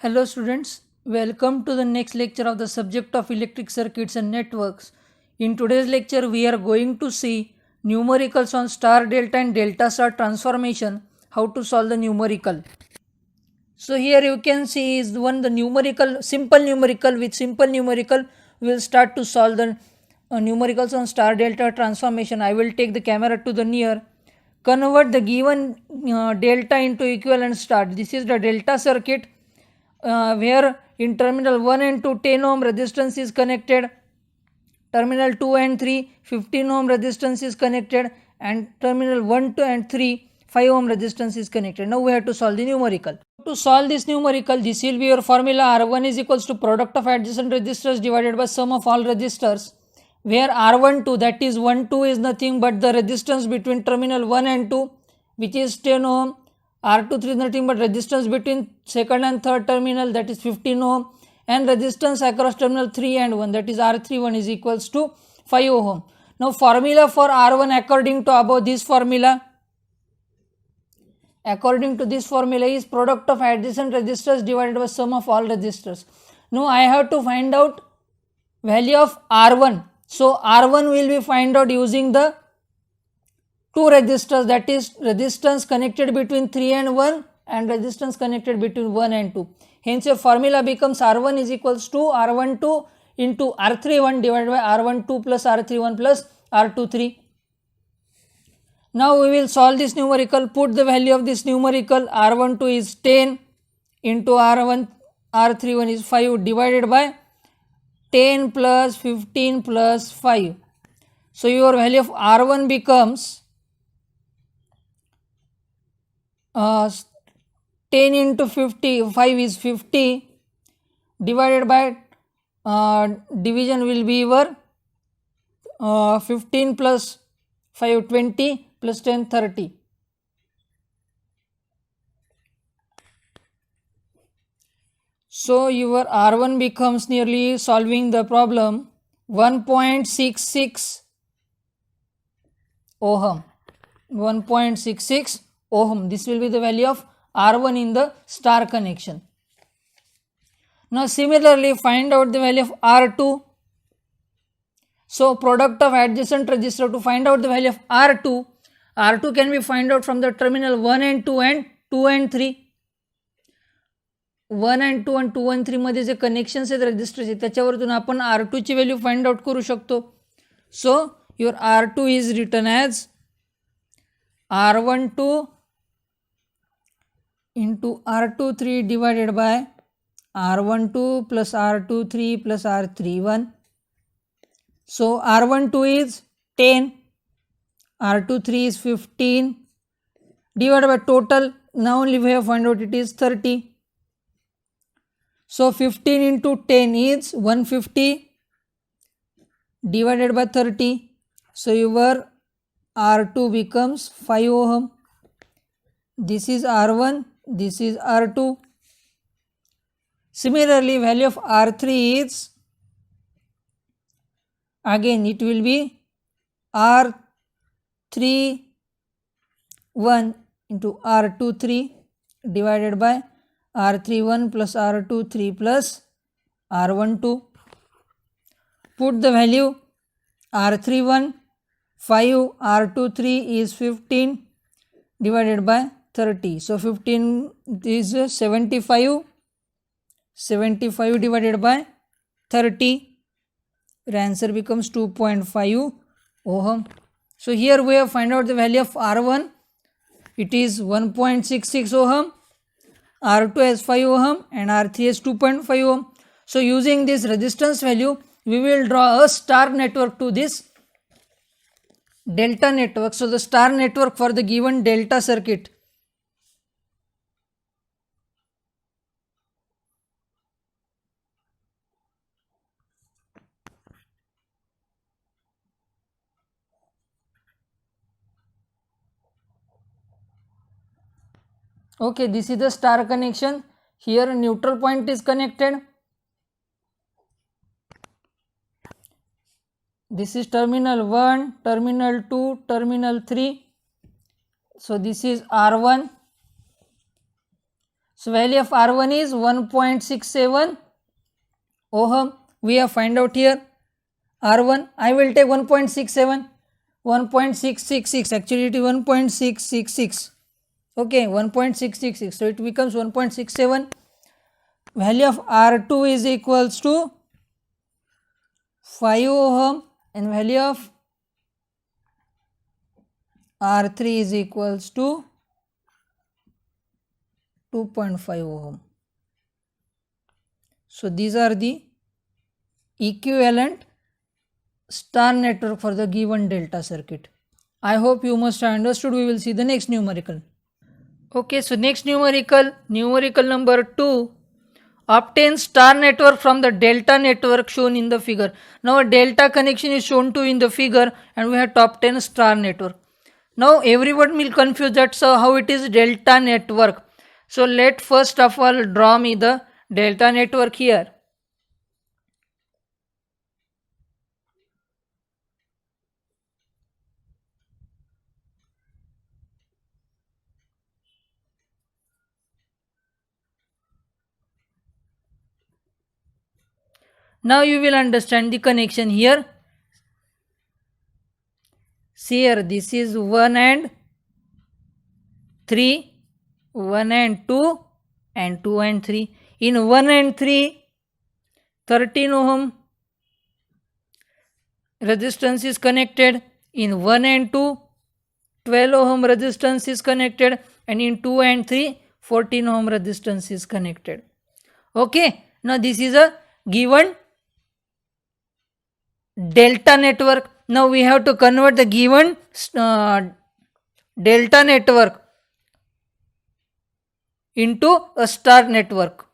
Hello students, welcome to the next lecture of the subject of electric circuits and networks. In today's lecture we are going to see numericals on star delta and delta star transformation, how to solve the numerical. So here you can see is one the numerical, simple numerical. With simple numerical we will start to solve the numericals on star delta transformation. I will take the camera to the near. Convert the given delta into equivalent star. This is the delta circuit where in terminal 1 and 2 10 ohm resistance is connected, terminal 2 and 3 15 ohm resistance is connected, and terminal 1 2 and 3 5 ohm resistance is connected. Now we have to solve the numerical. To solve this numerical, this will be your formula. R1 is equals to product of adjacent resistors divided by sum of all resistors, where R12, that is 1 2, is nothing but the resistance between terminal 1 and 2, which is 10 ohm. R23 is nothing but resistance between second and third terminal, that is 15 ohm, and resistance across terminal 3 and 1, that is R31 is equals to 5 ohm. Now formula for R1 according to above this formula, is product of adjacent resistors divided by sum of all resistors. Now I have to find out value of R1. So R1 will be find out using the two resistors, that is resistance connected between 3 and 1 and resistance connected between 1 and 2. Hence your formula becomes R1 is equals to R12 into R31 divided by R12 plus R31 plus R23. Now we will solve this numerical. Put the value of this numerical. R12 is 10 into R31 is 5 divided by 10 plus 15 plus 5. So your value of R1 becomes 10 into 50, 5 is 50 divided by division will be your 15 plus 5 20 plus 10 30. So your R1 becomes nearly solving the problem 1.66 ohm. 1.66 ohm. This will be the value of R1 in the star connection. Now similarly find out the value of R2. So product of adjacent resistor, to find out the value of R2. R2 can be find out from the terminal 1 and 2 and 2 and 3. 1 and 2 and 2 and 3 मध्ये जे connections आहेत रजिस्टरचे त्याच्यावरून आपण R2 ची value find out करू शकतो. So your R2 is written as R12 into R23 divided by R12 plus R23 plus R31. So R12 is 10, R23 is 15 divided by total. Now only we have found out it is 30. So 15 into 10 is 150 divided by 30. So your R2 becomes 5 ohm. This is R1, this is R2. Similarly, value of R3 is, again it will be R3 1 into R23 divided by R31 plus R23 plus R12. Put the value R31 5, R23 is 15 divided by 30. So 15 is 75 divided by 30. Your answer becomes 2.5 ohm. So here we have find out the value of R1. It is 1.66 ohm. R2 has 5 ohm and R3 has 2.5 ohm. So using this resistance value, we will draw a star network to this delta network. So the star network for the given delta circuit. Okay, this is the star connection. Here neutral point is connected. This is terminal 1, terminal 2, terminal 3. So this is R1. So value of R1 is 1.67 ohm. We have find out here R1. I will take 1.67, 1.666. Actually it is 1.666. Okay, 1.666. So it becomes 1.67. Value of R2 is equals to 5 ohm and value of R3 is equals to 2.5 ohm. So these are the equivalent star network for the given delta circuit. I hope you must have understood. We will see the next numerical. Okay, so next numerical number 2. Obtain star network from the delta network shown in the figure. Now a delta connection is shown to in the figure and we have to obtain star network. Now everyone will confuse that's how it is delta network. So let first of all draw me the delta network here. Now you will understand the connection here. See here, this is 1 and 3, 1 and 2 and 2 and 3. In 1 and 3, 13 ohm resistance is connected. In 1 and 2, 12 ohm resistance is connected, and in 2 and 3, 14 ohm resistance is connected. Okay, now this is a given delta network. Now we have to convert the given delta network into a star network.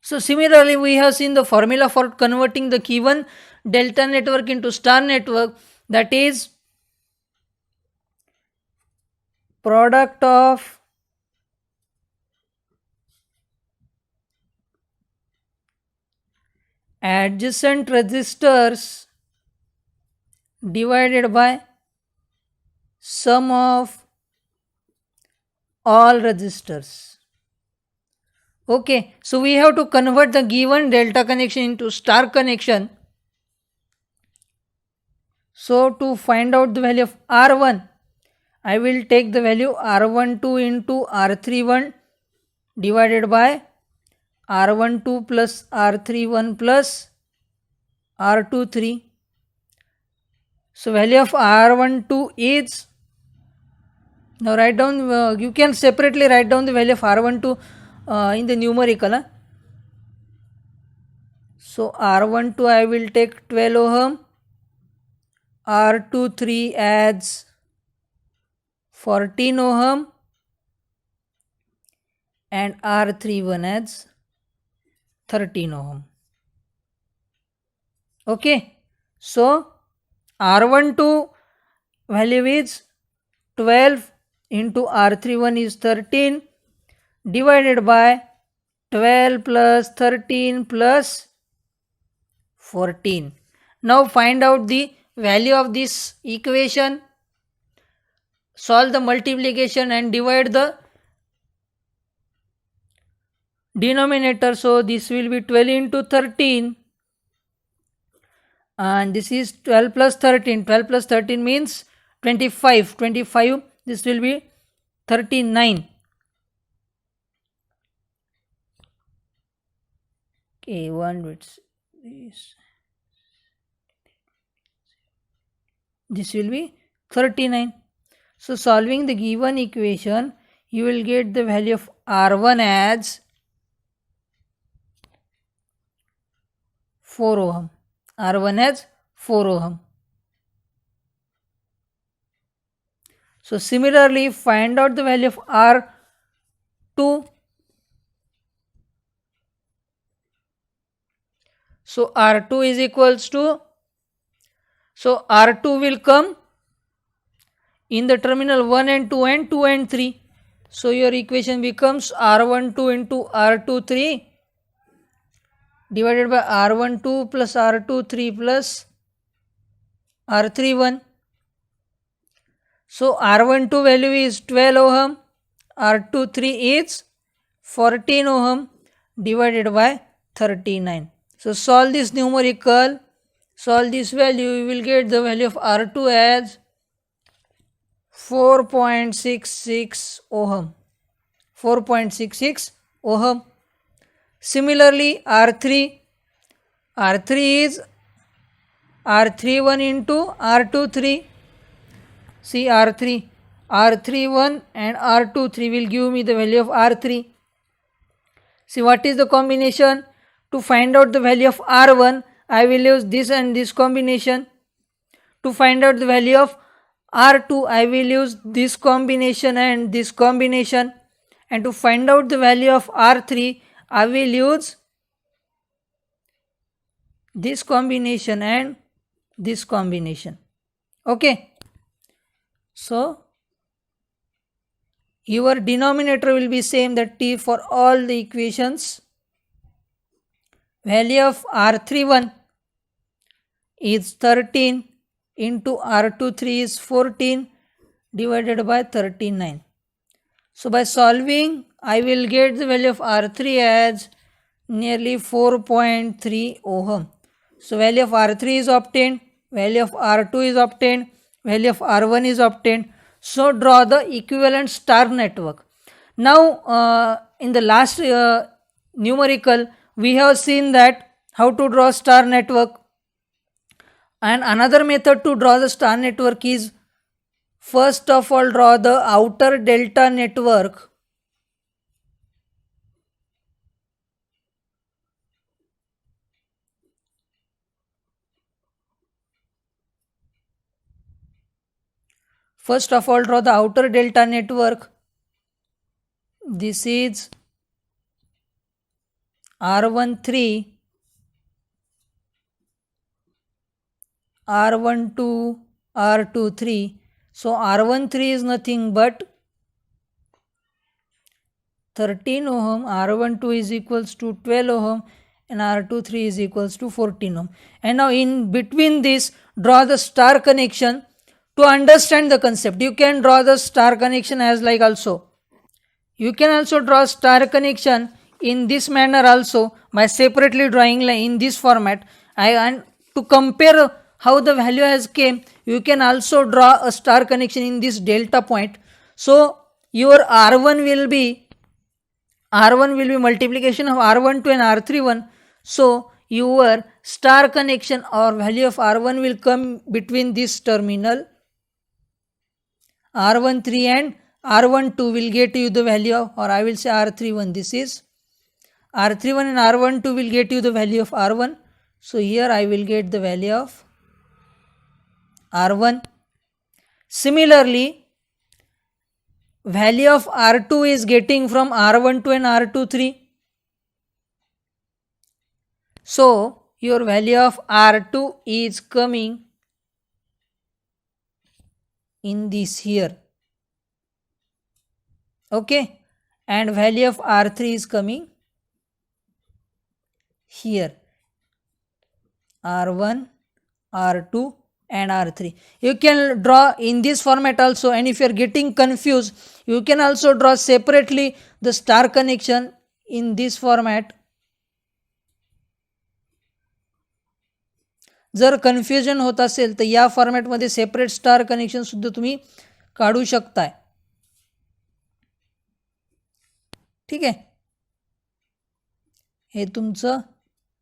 So similarly, we have seen the formula for converting the given delta network into star network, that is product of adjacent resistors divided by sum of all resistors. Okay, so we have to convert the given delta connection into star connection. So to find out the value of R1, I will take the value R12 into R31 divided by R12 plus R31 plus R23. So value of R12 is, now write down, you can separately write down the value of R12 in the numerical. So R12 I will take 12 ohm, R23 adds 14 ohm and R31 adds 13 ohm. Okay, so R12 value is 12 into R31 is 13 divided by 12 plus 13 plus 14. Now find out the value of this equation. Solve the multiplication and divide the denominator. So this will be 12 into 13 and this is 12 plus 13. 12 plus 13 means 25. 25, this will be 39. Okay, one with this will be 39. So solving the given equation, you will get the value of R1 as 4 ohm. R1 as 4 ohm. So similarly, find out the value of R2. So R2 is equals to, so R2 will come in the terminal 1 and 2 and 2 and 3. So your equation becomes R12 into R23 divided by R12 plus R23 plus R31. So R12 value is 12 ohm, R23 is 14 ohm divided by 39. So solve this numerical, solve this value, you will get the value of R2 as 4.66 ohm. 4.66 ohm. Similarly, R3 is R31 into R23. See R31 and R23 will give me the value of R3. See what is the combination? To find out the value of R1, I will use this and this combination. To find out the value of R2, I will use this combination and this combination. And to find out the value of R3, I will use this combination and this combination. Okay. So your denominator will be same, that T for all the equations. Value of R31 is 13 into R23 is 14 divided by 39. So by solving, I will get the value of R3 as nearly 4.3 ohm. So value of R3 is obtained, value of R2 is obtained, value of R1 is obtained. So draw the equivalent star network. Now in the last numerical, we have seen that how to draw star network. And another method to draw the star network is, first of all, draw the outer delta network. First of all, draw the outer delta network. This is R13, R12, R23. So R13 is nothing but 13 ohm, R12 is equals to 12 ohm, and R23 is equals to 14 ohm. And now in between this, draw the star connection. To understand the concept, you can draw the star connection as like also. You can also draw star connection in this manner also, by separately drawing in this format. And to compare how the value has came, you can also draw a star connection in this delta point. So your R1 will be multiplication of R12 and R31. So your star connection or value of R1 will come between this terminal. R13 and R12 will get you the value of, or I will say R31. This is R31 and R12 will get you the value of R1. So here I will get the value of R1. Similarly, value of R2 is getting from R12 and R23. So your value of R2 is coming in this here. Okay. And value of R3 is coming here. R1, R2 and R3. You can draw in this format also, and if you are getting confused, you can also draw separately the star connection in this format. जर confusion होत असेल तर या फॉर्मॅटमध्ये separate star connection सुद्धा तुम्ही काढू शकताय. ठीक आहे. हे तुमचं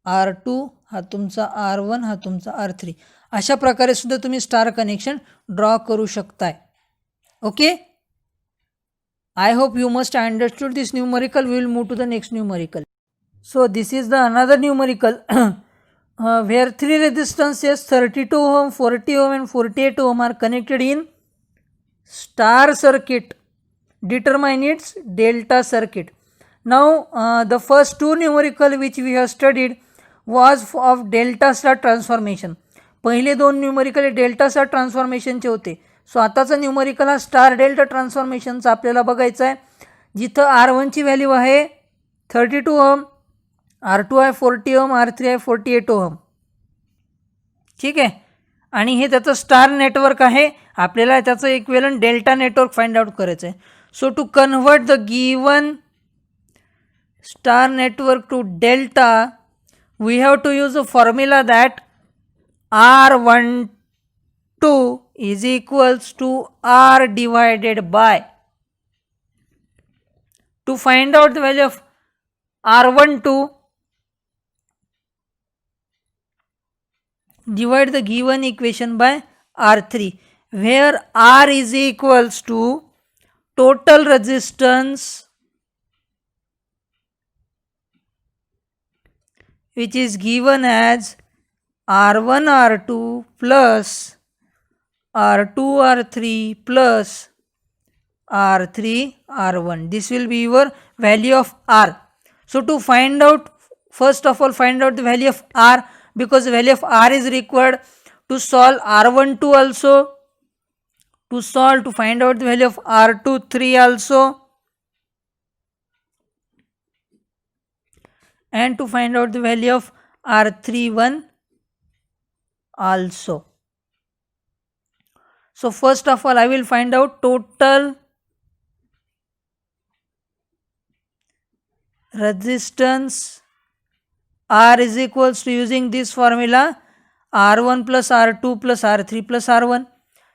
R2, हा तुमचा R1, हा तुमचा R3. अशा प्रकारे सुद्धा तुम्ही स्टार कनेक्शन ड्रॉ करू शकताय. Okay. I hope you must have understood this numerical. We will move to the next numerical. So this is the another numerical where three resistances 32 ohm, 40 ohm and 48 ohm are connected in star circuit. Determine its delta circuit. Now the first two numerical which we have studied was of delta star transformation. पहिले दोन numerical delta star ट्रान्सफॉर्मेशनचे होते. सो आताचा numerical हा star delta ट्रान्सफॉर्मेशनचा आपल्याला बघायचा आहे. जिथं R1ची value आहे 32 ओहम, R2 आहे 40 ओहम, R3 आहे 48 ओहम. ठीक आहे. आणि हे त्याचं स्टार नेटवर्क आहे. आपल्याला त्याचं equivalent delta network find out करायचं आहे. So to convert the given star network to delta, we have to use a formula that R12 is equals to R divided by. To find out the value of R12, divide the given equation by R3, where R is equals to total resistance which is given as R1 R2 plus R2 R3 plus R3 R1. This will be your value of R. So to find out, first of all find out the value of R, because the value of R is required to solve R12 also, to find out the value of R23 also, and to find out the value of R31 also. So first of all I will find out total resistance. R is equals to, using this formula, R1 plus R2 plus R3 plus R1.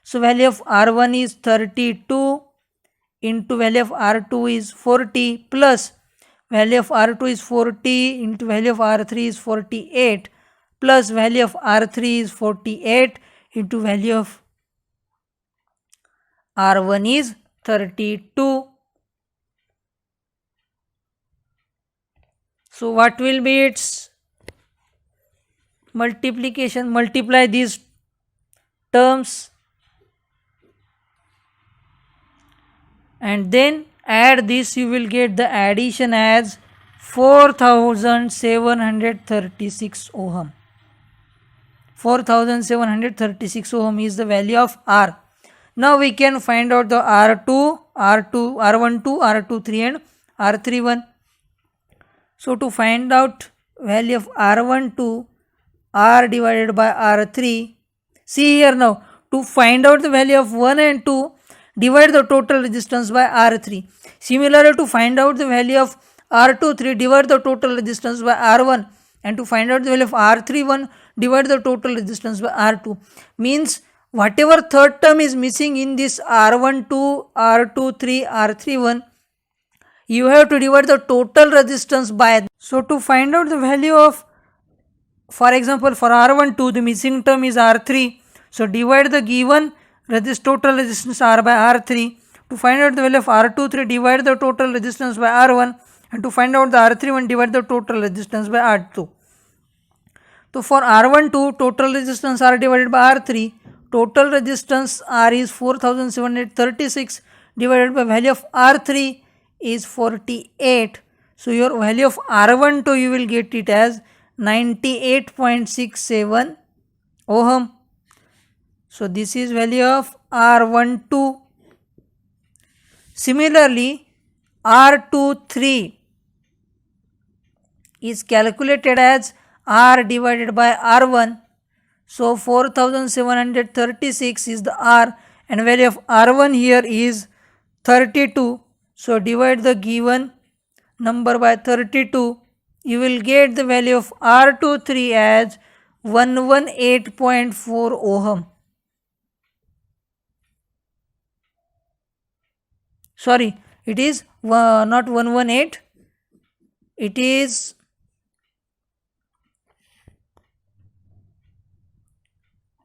So value of R1 is 32 into value of R2 is 40 plus value of R2 is 40 into value of R3 is 48 plus value of R3 is 48 into value of R1 is 32. So what will be its multiplication? Multiply these terms and then add this, you will get the addition as 4736 ohm. 4736 ohm is the value of R. Now we can find out the R2, R12, R23 and R31. So to find out value of R12, R divided by R3, see here now, to find out the value of 1 and 2, divide the total resistance by R3. Similarly, to find out the value of R23, divide the total resistance by R1, and to find out the value of R31, divide the total resistance by R2. Means whatever third term is missing in this R12, R23, R31, you have to divide the total resistance by. So to find out the value of, for example, for R12 the missing term is R3, so divide the given total resistance R by R3. To find out the value of R23, divide the total resistance by R1, and to find out the R31, divide the total resistance by R2. So for R12, total resistance R divided by R3, total resistance R is 4736 divided by value of R3 is 48. So your value of R12 you will get it as 98.67 ohm. So this is value of R12. Similarly, R23 is calculated as R divided by R1. So 4736 is the R, and value of R1 here is 32. So divide the given number by 32. You will get the value of R23 as 118.4 ohm. Sorry, it is not 118, it is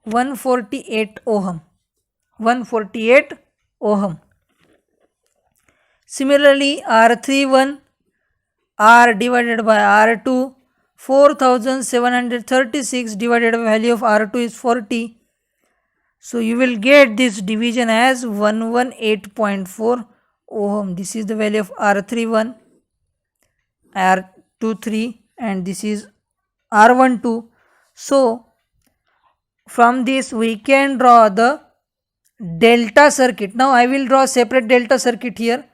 148 ohm. 148 ohm. Similarly, R31, R divided by R2, 4736 divided by value of R2 is 40. So you will get this division as 118.4 ohm. This is the value of R31, R23, and this is R12. So from this we can draw the delta circuit. Now I will draw separate delta circuit here.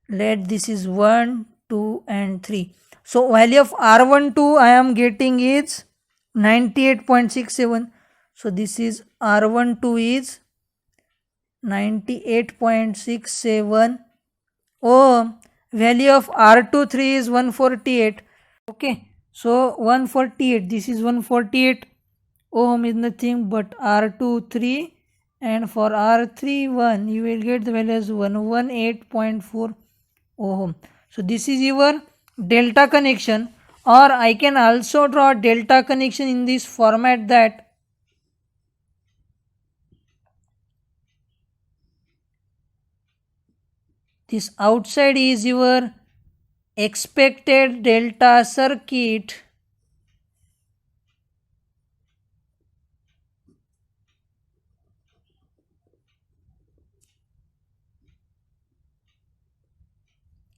Let this is 1, 2 and 3. So value of R12 I am getting is 98.67. So this is R12 is 98.67 ohm. Value of R23 is 148. Okay, so 148, this is 148 ohm is nothing but R23, and for R31 you will get the value as 118.4 ohm. So this is your delta connection, or I can also draw delta connection in this format, that this outside is your expected delta circuit,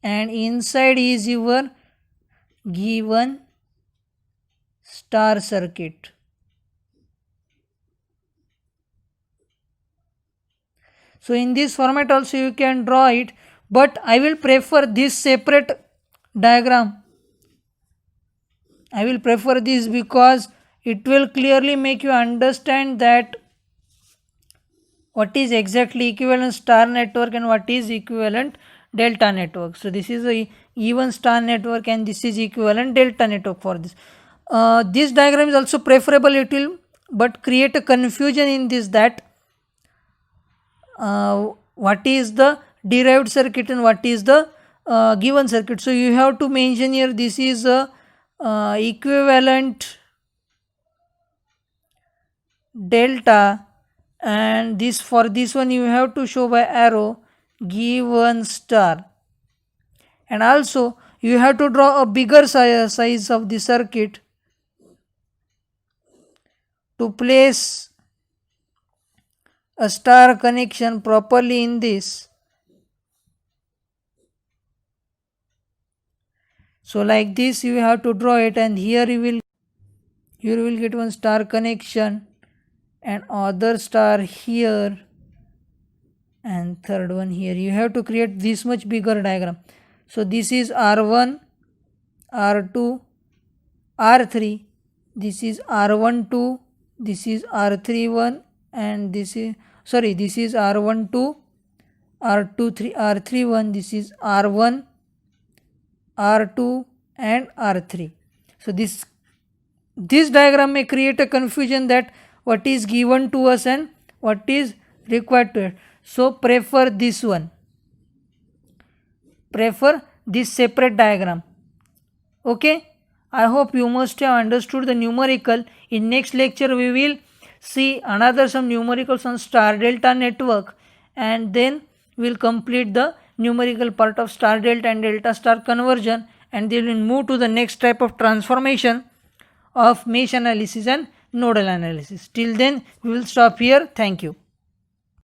and inside is your given star circuit. So in this format also you can draw it, but I will prefer this separate diagram. I will prefer this because it will clearly make you understand that what is exactly equivalent star network and what is equivalent delta network. So this is a even star network and this is equivalent delta network for this. This diagram is also preferable, it will but create a confusion in this, that what is the derived circuit and what is the given circuit. So you have to mention here this is a equivalent delta, and this, for this one you have to show by arrow given star, and also you have to draw a bigger size of the circuit to place a star connection properly in this. So like this you have to draw it, and here you will get one star connection and other star here and third one here. You have to create this much bigger diagram. So this is R1, R2, R3, this is R12, this is R31, and this is this is R12, R23, R31, this is R1, R2 and R3. So this diagram may create a confusion that what is given to us and what is required to it. So prefer this one, prefer this separate diagram. Okay, I hope you must have understood the numerical. In next lecture we will see another some numericals on star delta network, and then we will complete the numerical part of star delta and delta star conversion, and then we will move to the next type of transformation of mesh analysis and nodal analysis. Till then we will stop here. Thank you.